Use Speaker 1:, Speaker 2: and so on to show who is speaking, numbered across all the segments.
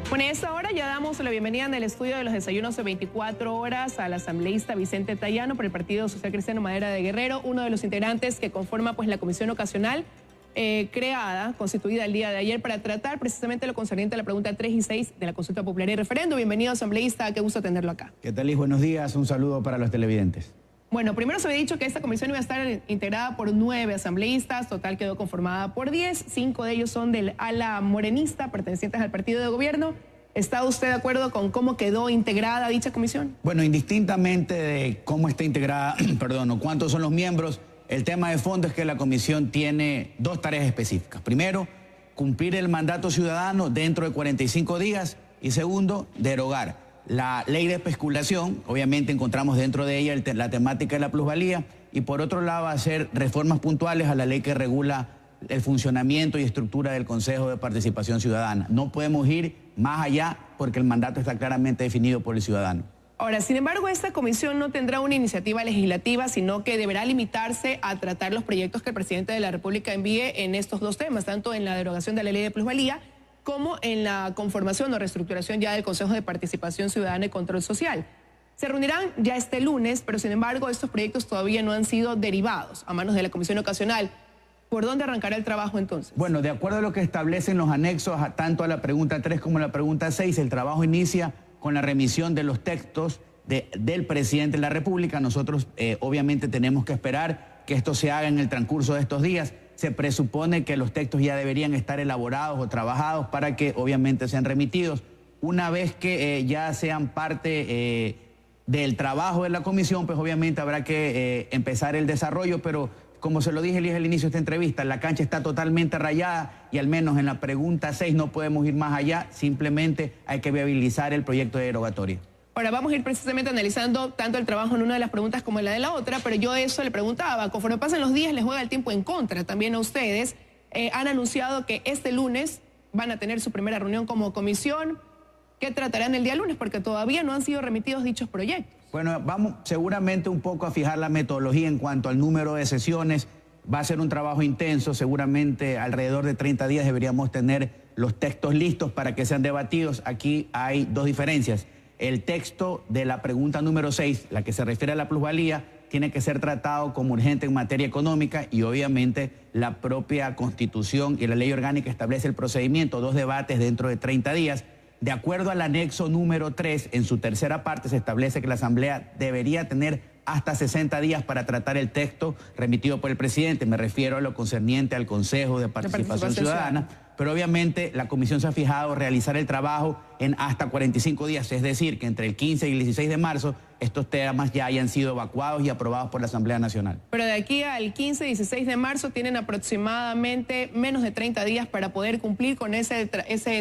Speaker 1: Bueno, a esta hora ya damos la bienvenida en el estudio de los desayunos de 24 horas al asambleísta Vicente Tayano por el Partido Social Cristiano Madera de Guerrero, uno de los integrantes que conforma la comisión ocasional constituida el día de ayer para tratar precisamente lo concerniente a la pregunta 3 y 6 de la consulta popular y referendo. Bienvenido, asambleísta, qué gusto tenerlo acá.
Speaker 2: ¿Qué tal, Liz? Buenos días, un saludo para los televidentes.
Speaker 1: Bueno, primero se había dicho que esta comisión iba a estar integrada por 9 asambleístas, total quedó conformada por 10, 5 de ellos son del ala morenista, pertenecientes al partido de gobierno. ¿Está usted de acuerdo con cómo quedó integrada dicha comisión?
Speaker 2: Bueno, indistintamente de cómo está integrada, o cuántos son los miembros, el tema de fondo es que la comisión tiene dos tareas específicas. Primero, cumplir el mandato ciudadano dentro de 45 días y segundo, derogar la ley de especulación. Obviamente encontramos dentro de ella la temática de la plusvalía y por otro lado hacer reformas puntuales a la ley que regula el funcionamiento y estructura del Consejo de Participación Ciudadana. No podemos ir más allá porque el mandato está claramente definido por el ciudadano.
Speaker 1: Ahora, sin embargo, esta comisión no tendrá una iniciativa legislativa, sino que deberá limitarse a tratar los proyectos que el presidente de la República envíe en estos dos temas, tanto en la derogación de la ley de plusvalía como en la conformación o reestructuración ya del Consejo de Participación Ciudadana y Control Social. Se reunirán ya este lunes, pero sin embargo estos proyectos todavía no han sido derivados a manos de la comisión ocasional. ¿Por dónde arrancará el trabajo entonces?
Speaker 2: Bueno, de acuerdo a lo que establecen los anexos tanto a la pregunta 3 como a la pregunta 6, el trabajo inicia con la remisión de los textos del presidente de la República. Nosotros obviamente tenemos que esperar que esto se haga en el transcurso de estos días. Se presupone que los textos ya deberían estar elaborados o trabajados para que obviamente sean remitidos. Una vez que ya sean parte del trabajo de la comisión, pues obviamente habrá que empezar el desarrollo, pero como se lo dije al inicio de esta entrevista, la cancha está totalmente rayada y al menos en la pregunta 6 no podemos ir más allá, simplemente hay que viabilizar el proyecto de derogatoria.
Speaker 1: Ahora vamos a ir precisamente analizando tanto el trabajo en una de las preguntas como en la de la otra, pero yo eso le preguntaba, conforme pasan los días les juega el tiempo en contra también a ustedes. Han anunciado que este lunes van a tener su primera reunión como comisión. ¿Qué tratarán el día lunes? Porque todavía no han sido remitidos dichos proyectos.
Speaker 2: Bueno, vamos seguramente un poco a fijar la metodología en cuanto al número de sesiones. Va a ser un trabajo intenso, seguramente alrededor de 30 días deberíamos tener los textos listos para que sean debatidos. Aquí hay dos diferencias. El texto de la pregunta número 6, la que se refiere a la plusvalía, tiene que ser tratado como urgente en materia económica y obviamente la propia Constitución y la ley orgánica establece el procedimiento, 2 debates dentro de 30 días. De acuerdo al anexo número 3, en su tercera parte se establece que la Asamblea debería tener hasta 60 días para tratar el texto remitido por el presidente. Me refiero a lo concerniente al Consejo de Participación Ciudadana. Pero obviamente la comisión se ha fijado realizar el trabajo en hasta 45 días, es decir, que entre el 15 y el 16 de marzo estos temas ya hayan sido evacuados y aprobados por la Asamblea Nacional.
Speaker 1: Pero de aquí al 15 y 16 de marzo tienen aproximadamente menos de 30 días para poder cumplir con ese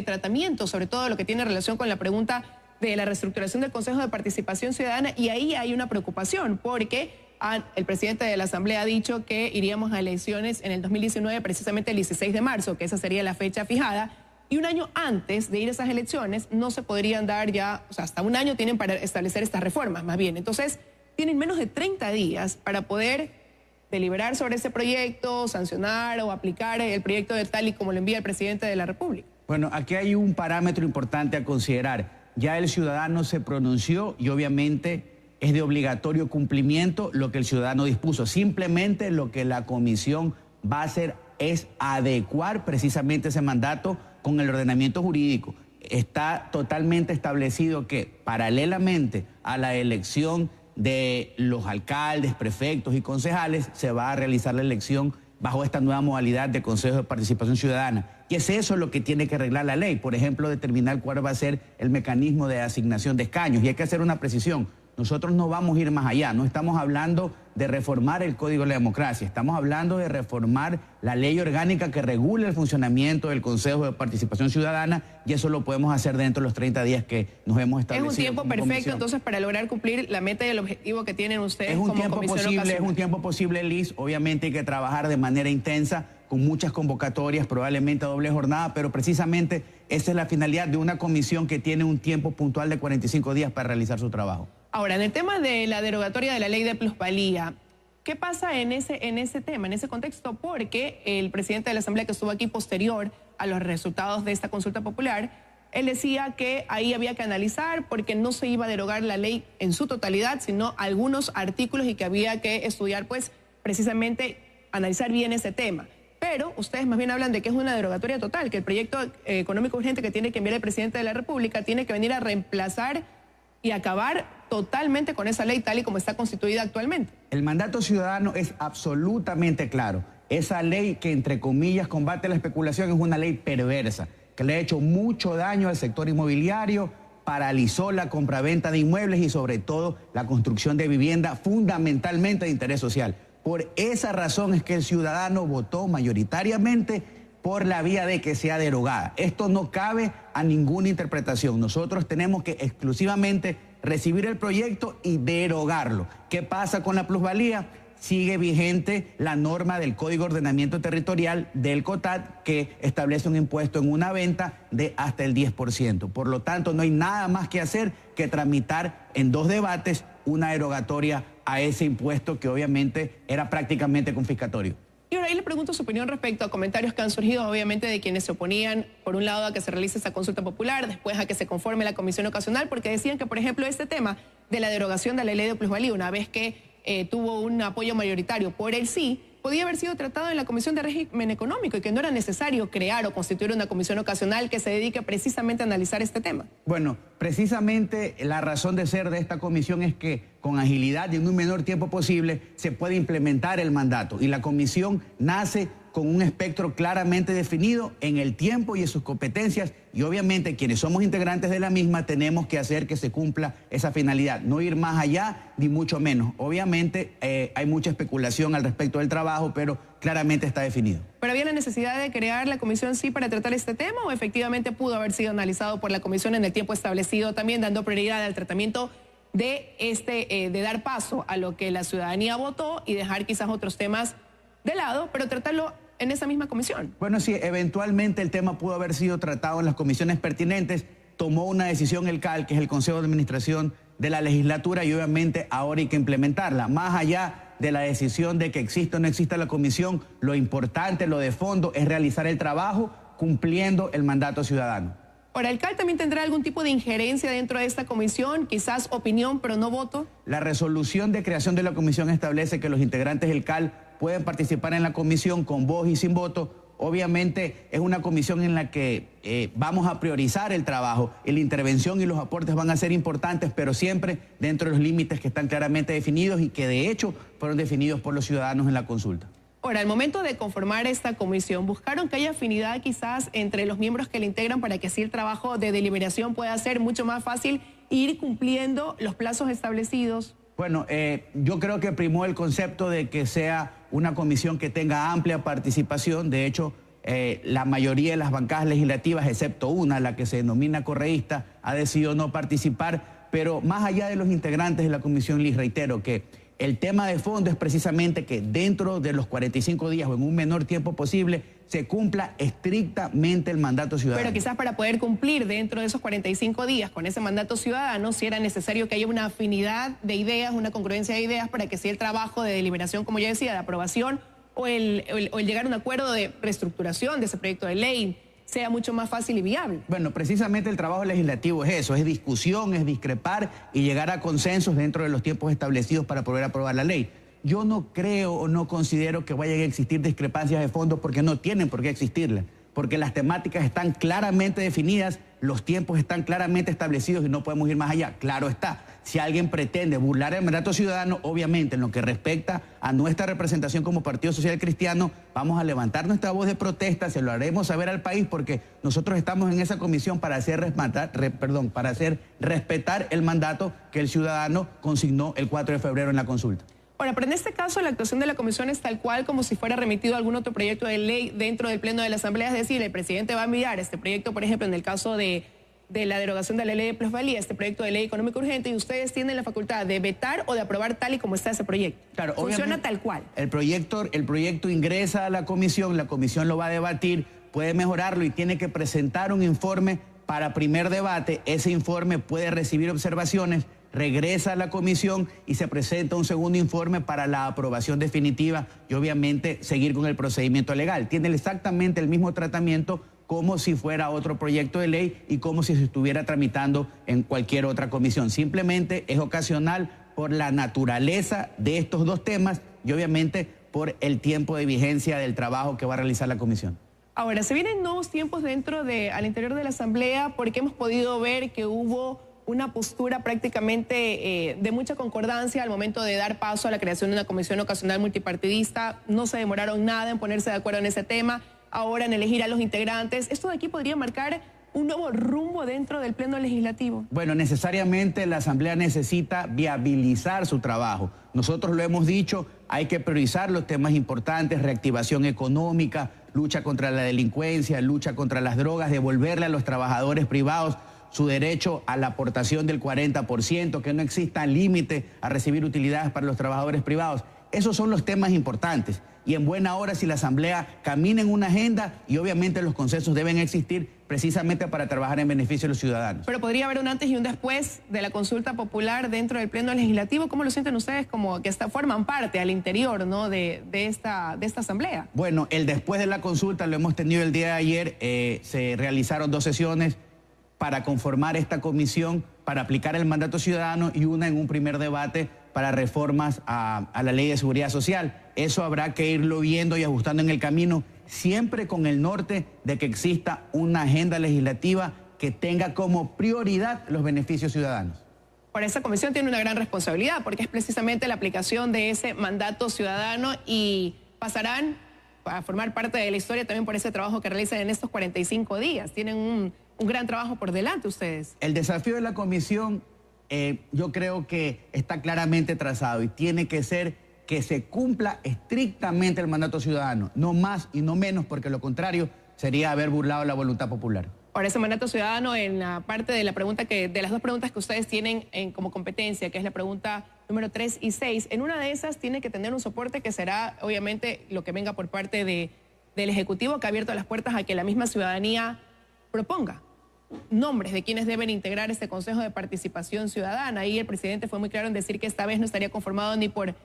Speaker 1: tratamiento, sobre todo lo que tiene relación con la pregunta de la reestructuración del Consejo de Participación Ciudadana, y ahí hay una preocupación porque el presidente de la Asamblea ha dicho que iríamos a elecciones en el 2019, precisamente el 16 de marzo, que esa sería la fecha fijada, y un año antes de ir a esas elecciones no se podrían dar ya, o sea, hasta un año tienen para establecer estas reformas, más bien. Entonces, tienen menos de 30 días para poder deliberar sobre ese proyecto, sancionar o aplicar el proyecto de tal y como lo envía el presidente de la República.
Speaker 2: Bueno, aquí hay un parámetro importante a considerar. Ya el ciudadano se pronunció y obviamente es de obligatorio cumplimiento lo que el ciudadano dispuso. Simplemente lo que la comisión va a hacer es adecuar precisamente ese mandato con el ordenamiento jurídico. Está totalmente establecido que paralelamente a la elección de los alcaldes, prefectos y concejales se va a realizar la elección bajo esta nueva modalidad de Consejo de Participación Ciudadana. Y es eso lo que tiene que arreglar la ley. Por ejemplo, determinar cuál va a ser el mecanismo de asignación de escaños. Y hay que hacer una precisión. Nosotros no vamos a ir más allá. No estamos hablando de reformar el Código de la Democracia. Estamos hablando de reformar la ley orgánica que regula el funcionamiento del Consejo de Participación Ciudadana y eso lo podemos hacer dentro de los 30 días que nos hemos establecido.
Speaker 1: Es un tiempo perfecto
Speaker 2: comisión.
Speaker 1: Entonces para lograr cumplir la meta y el objetivo que tienen ustedes como comisión ocasional.
Speaker 2: Es un tiempo posible, Liz. Obviamente hay que trabajar de manera intensa con muchas convocatorias, probablemente a doble jornada, pero precisamente esa es la finalidad de una comisión que tiene un tiempo puntual de 45 días para realizar su trabajo.
Speaker 1: Ahora, en el tema de la derogatoria de la ley de plusvalía, ¿qué pasa en ese tema, en ese contexto? Porque el presidente de la Asamblea que estuvo aquí posterior a los resultados de esta consulta popular Él decía que ahí había que analizar porque no se iba a derogar la ley en su totalidad, sino algunos artículos y que había que estudiar, pues, precisamente analizar bien ese tema. Pero ustedes más bien hablan de que es una derogatoria total, que el proyecto económico urgente que tiene que enviar el presidente de la República tiene que venir a reemplazar y acabar totalmente con esa ley tal y como está constituida actualmente.
Speaker 2: El mandato ciudadano es absolutamente claro. Esa ley que, entre comillas, combate la especulación es una ley perversa, que le ha hecho mucho daño al sector inmobiliario, paralizó la compraventa de inmuebles y sobre todo la construcción de vivienda fundamentalmente de interés social. Por esa razón es que el ciudadano votó mayoritariamente por la vía de que sea derogada. Esto no cabe a ninguna interpretación. Nosotros tenemos que exclusivamente recibir el proyecto y derogarlo. ¿Qué pasa con la plusvalía? Sigue vigente la norma del Código de Ordenamiento Territorial del COTAD que establece un impuesto en una venta de hasta el 10%. Por lo tanto, no hay nada más que hacer que tramitar en 2 debates una derogatoria a ese impuesto que obviamente era prácticamente confiscatorio.
Speaker 1: Y ahora ahí le pregunto su opinión respecto a comentarios que han surgido obviamente de quienes se oponían, por un lado, a que se realice esa consulta popular, después a que se conforme la comisión ocasional, porque decían que, por ejemplo, este tema de la derogación de la ley de plusvalía, una vez que tuvo un apoyo mayoritario por el sí, podía haber sido tratado en la Comisión de Régimen Económico y que no era necesario crear o constituir una comisión ocasional que se dedique precisamente a analizar este tema.
Speaker 2: Bueno, precisamente la razón de ser de esta comisión es que con agilidad y en un menor tiempo posible se puede implementar el mandato y la comisión nace con un espectro claramente definido en el tiempo y en sus competencias y obviamente quienes somos integrantes de la misma tenemos que hacer que se cumpla esa finalidad, no ir más allá ni mucho menos. Obviamente hay mucha especulación al respecto del trabajo, pero claramente está definido.
Speaker 1: ¿Pero había la necesidad de crear la comisión sí para tratar este tema o efectivamente pudo haber sido analizado por la comisión en el tiempo establecido, también dando prioridad al tratamiento de dar paso a lo que la ciudadanía votó y dejar quizás otros temas de lado, pero tratarlo en esa misma comisión?
Speaker 2: Bueno, sí, eventualmente el tema pudo haber sido tratado en las comisiones pertinentes, tomó una decisión el CAL, que es el Consejo de Administración de la Legislatura, y obviamente ahora hay que implementarla. Más allá de la decisión de que exista o no exista la comisión, lo importante, lo de fondo, es realizar el trabajo cumpliendo el mandato ciudadano.
Speaker 1: Ahora, ¿el CAL también tendrá algún tipo de injerencia dentro de esta comisión? Quizás opinión, pero no voto.
Speaker 2: La resolución de creación de la comisión establece que los integrantes del CAL pueden participar en la comisión con voz y sin voto. Obviamente es una comisión en la que vamos a priorizar el trabajo y la intervención y los aportes van a ser importantes, pero siempre dentro de los límites que están claramente definidos y que de hecho fueron definidos por los ciudadanos en la consulta.
Speaker 1: Ahora, al momento de conformar esta comisión, ¿buscaron que haya afinidad quizás entre los miembros que la integran para que así el trabajo de deliberación pueda ser mucho más fácil e ir cumpliendo los plazos establecidos?
Speaker 2: Bueno, yo creo que primó el concepto de que sea una comisión que tenga amplia participación. De hecho, la mayoría de las bancadas legislativas, excepto una, la que se denomina correísta, ha decidido no participar. Pero más allá de los integrantes de la comisión, les reitero que el tema de fondo es precisamente que dentro de los 45 días o en un menor tiempo posible se cumpla estrictamente el mandato ciudadano.
Speaker 1: Pero quizás para poder cumplir dentro de esos 45 días con ese mandato ciudadano, si era necesario que haya una afinidad de ideas, una congruencia de ideas para que si el trabajo de deliberación, como ya decía, de aprobación o el llegar a un acuerdo de reestructuración de ese proyecto de ley sea mucho más fácil y viable.
Speaker 2: Bueno, precisamente el trabajo legislativo es eso, es discusión, es discrepar y llegar a consensos dentro de los tiempos establecidos para poder aprobar la ley. Yo no creo o no considero que vayan a existir discrepancias de fondo porque no tienen por qué existirlas, porque las temáticas están claramente definidas, los tiempos están claramente establecidos y no podemos ir más allá. Claro está, si alguien pretende burlar el mandato ciudadano, obviamente en lo que respecta a nuestra representación como Partido Social Cristiano, vamos a levantar nuestra voz de protesta, se lo haremos saber al país porque nosotros estamos en esa comisión para hacer respetar el mandato que el ciudadano consignó el 4 de febrero en la consulta.
Speaker 1: Ahora, pero en este caso la actuación de la comisión es tal cual como si fuera remitido algún otro proyecto de ley dentro del pleno de la Asamblea, es decir, el presidente va a enviar este proyecto, por ejemplo, en el caso de la derogación de la ley de plusvalía, este proyecto de ley económico urgente, y ustedes tienen la facultad de vetar o de aprobar tal y como está ese proyecto.
Speaker 2: Claro,
Speaker 1: funciona tal cual.
Speaker 2: El proyecto ingresa a la comisión lo va a debatir, puede mejorarlo y tiene que presentar un informe para primer debate. Ese informe puede recibir observaciones, regresa a la comisión y se presenta un segundo informe para la aprobación definitiva y obviamente seguir con el procedimiento legal. Tiene exactamente el mismo tratamiento como si fuera otro proyecto de ley y como si se estuviera tramitando en cualquier otra comisión. Simplemente es ocasional por la naturaleza de estos dos temas y obviamente por el tiempo de vigencia del trabajo que va a realizar la comisión.
Speaker 1: Ahora, se vienen nuevos tiempos al interior de la Asamblea porque hemos podido ver que hubo una postura prácticamente de mucha concordancia al momento de dar paso a la creación de una comisión ocasional multipartidista. No se demoraron nada en ponerse de acuerdo en ese tema, ahora en elegir a los integrantes. ¿Esto de aquí podría marcar un nuevo rumbo dentro del Pleno Legislativo?
Speaker 2: Bueno, necesariamente la Asamblea necesita viabilizar su trabajo. Nosotros lo hemos dicho, hay que priorizar los temas importantes, reactivación económica, lucha contra la delincuencia, lucha contra las drogas, devolverle a los trabajadores privados su derecho a la aportación del 40%, que no exista límite a recibir utilidades para los trabajadores privados. Esos son los temas importantes. Y en buena hora si la Asamblea camina en una agenda y obviamente los consensos deben existir precisamente para trabajar en beneficio de los ciudadanos.
Speaker 1: Pero podría haber un antes y un después de la consulta popular dentro del Pleno Legislativo. ¿Cómo lo sienten ustedes como que forman parte al interior, ¿no? de esta Asamblea?
Speaker 2: Bueno, el después de la consulta lo hemos tenido el día de ayer. Se realizaron 2 sesiones para conformar esta comisión, para aplicar el mandato ciudadano y una en un primer debate para reformas a la Ley de Seguridad Social. Eso habrá que irlo viendo y ajustando en el camino, siempre con el norte de que exista una agenda legislativa que tenga como prioridad los beneficios ciudadanos.
Speaker 1: Ahora, esa comisión tiene una gran responsabilidad porque es precisamente la aplicación de ese mandato ciudadano y pasarán a formar parte de la historia también por ese trabajo que realizan en estos 45 días. Tienen un gran trabajo por delante ustedes.
Speaker 2: El desafío de la comisión yo creo que está claramente trazado y tiene que ser que se cumpla estrictamente el mandato ciudadano, no más y no menos, porque lo contrario sería haber burlado la voluntad popular.
Speaker 1: Ahora, ese mandato ciudadano, en la parte de la pregunta de las 2 preguntas que ustedes tienen como competencia, que es la pregunta número 3 y 6, en una de esas tiene que tener un soporte que será, obviamente, lo que venga por parte del Ejecutivo, que ha abierto las puertas a que la misma ciudadanía proponga nombres de quienes deben integrar este Consejo de Participación Ciudadana. Ahí el presidente fue muy claro en decir que esta vez no estaría conformado ni por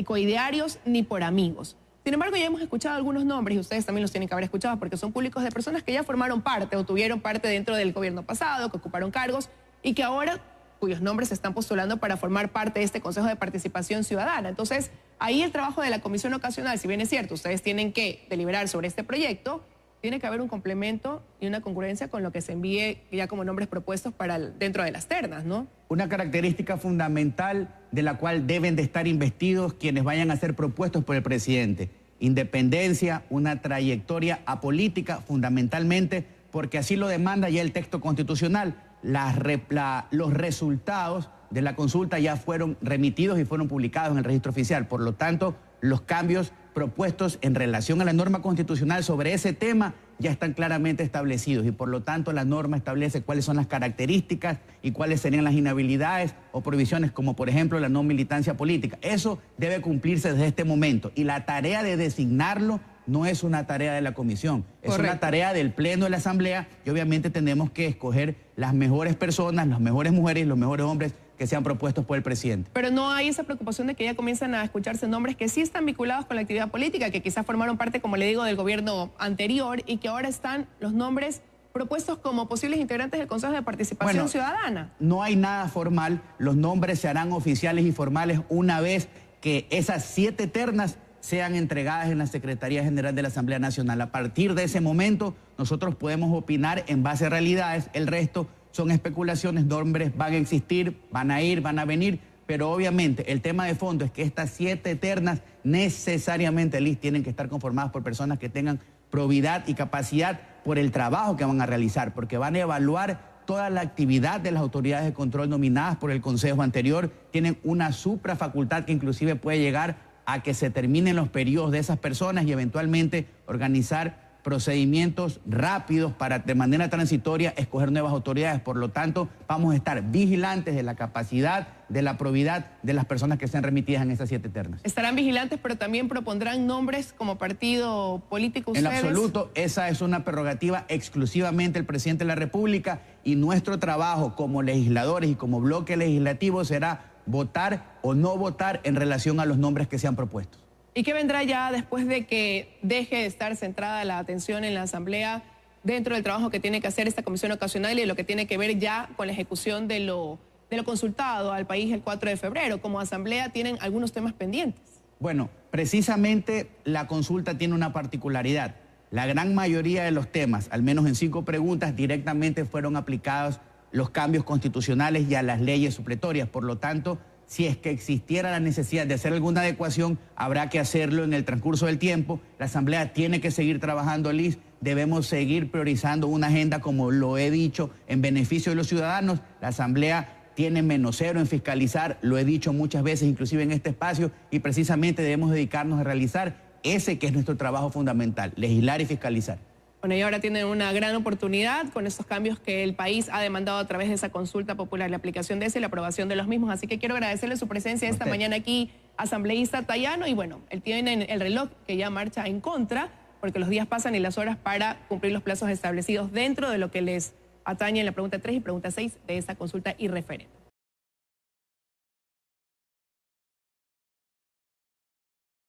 Speaker 1: coidearios ni por amigos. Sin embargo, ya hemos escuchado algunos nombres y ustedes también los tienen que haber escuchado porque son públicos de personas que ya formaron parte o tuvieron parte dentro del gobierno pasado, que ocuparon cargos y que ahora cuyos nombres se están postulando para formar parte de este Consejo de Participación Ciudadana. Entonces, ahí el trabajo de la comisión ocasional, si bien es cierto, ustedes tienen que deliberar sobre este proyecto, tiene que haber un complemento y una congruencia con lo que se envíe ya como nombres propuestos para dentro de las ternas, ¿no?
Speaker 2: Una característica fundamental de la cual deben de estar investidos quienes vayan a ser propuestos por el presidente. Independencia, una trayectoria apolítica fundamentalmente, porque así lo demanda ya el texto constitucional. Los resultados de la consulta ya fueron remitidos y fueron publicados en el registro oficial. Por lo tanto, los cambios propuestos en relación a la norma constitucional sobre ese tema ya están claramente establecidos y por lo tanto la norma establece cuáles son las características y cuáles serían las inhabilidades o prohibiciones como por ejemplo la no militancia política. Eso debe cumplirse desde este momento y la tarea de designarlo no es una tarea de la comisión, es
Speaker 1: Correcto.
Speaker 2: una tarea del Pleno de la Asamblea y obviamente tenemos que escoger las mejores personas, las mejores mujeres y los mejores hombres que sean propuestos por el presidente.
Speaker 1: Pero no hay esa preocupación de que ya comienzan a escucharse nombres que sí están vinculados con la actividad política, que quizás formaron parte, como le digo, del gobierno anterior y que ahora están los nombres propuestos como posibles integrantes del Consejo de Participación Ciudadana.
Speaker 2: No hay nada formal, los nombres se harán oficiales y formales una vez que esas 7 ternas sean entregadas en la Secretaría General de la Asamblea Nacional. A partir de ese momento nosotros podemos opinar en base a realidades, el resto son especulaciones, nombres van a existir, van a ir, van a venir, pero obviamente el tema de fondo es que estas 7 ternas necesariamente, Liz, tienen que estar conformadas por personas que tengan probidad y capacidad por el trabajo que van a realizar, porque van a evaluar toda la actividad de las autoridades de control nominadas por el Consejo anterior, tienen una suprafacultad que inclusive puede llegar a que se terminen los periodos de esas personas y eventualmente organizar procedimientos rápidos para de manera transitoria escoger nuevas autoridades. Por lo tanto, vamos a estar vigilantes de la capacidad, de la probidad de las personas que sean remitidas en estas 7 ternas.
Speaker 1: Estarán vigilantes, pero también propondrán nombres como partido político ustedes.
Speaker 2: En absoluto, esa es una prerrogativa exclusivamente del presidente de la República y nuestro trabajo como legisladores y como bloque legislativo será votar o no votar en relación a los nombres que sean propuestos.
Speaker 1: ¿Y qué vendrá ya después de que deje de estar centrada la atención en la Asamblea dentro del trabajo que tiene que hacer esta comisión ocasional y de lo que tiene que ver ya con la ejecución de lo consultado al país el 4 de febrero. Como asamblea tienen algunos temas pendientes.
Speaker 2: Bueno, precisamente la consulta tiene una particularidad. La gran mayoría de los temas, al menos en 5 preguntas, directamente fueron aplicados los cambios constitucionales y a las leyes supletorias. Por lo tanto, si es que existiera la necesidad de hacer alguna adecuación, habrá que hacerlo en el transcurso del tiempo. La Asamblea tiene que seguir trabajando, Liz. Debemos seguir priorizando una agenda, como lo he dicho, en beneficio de los ciudadanos. La Asamblea tiene menos cero en fiscalizar, lo he dicho muchas veces, inclusive en este espacio, y precisamente debemos dedicarnos a realizar ese que es nuestro trabajo fundamental, legislar y fiscalizar.
Speaker 1: Bueno, y ahora tienen una gran oportunidad con estos cambios que el país ha demandado a través de esa consulta popular, la aplicación de ese y la aprobación de los mismos. Así que quiero agradecerle su presencia esta mañana aquí, asambleísta Tayano, y bueno, él tiene el reloj que ya marcha en contra, porque los días pasan y las horas para cumplir los plazos establecidos dentro de lo que les atañe en la pregunta 3 y pregunta 6 de esta consulta y referéndum.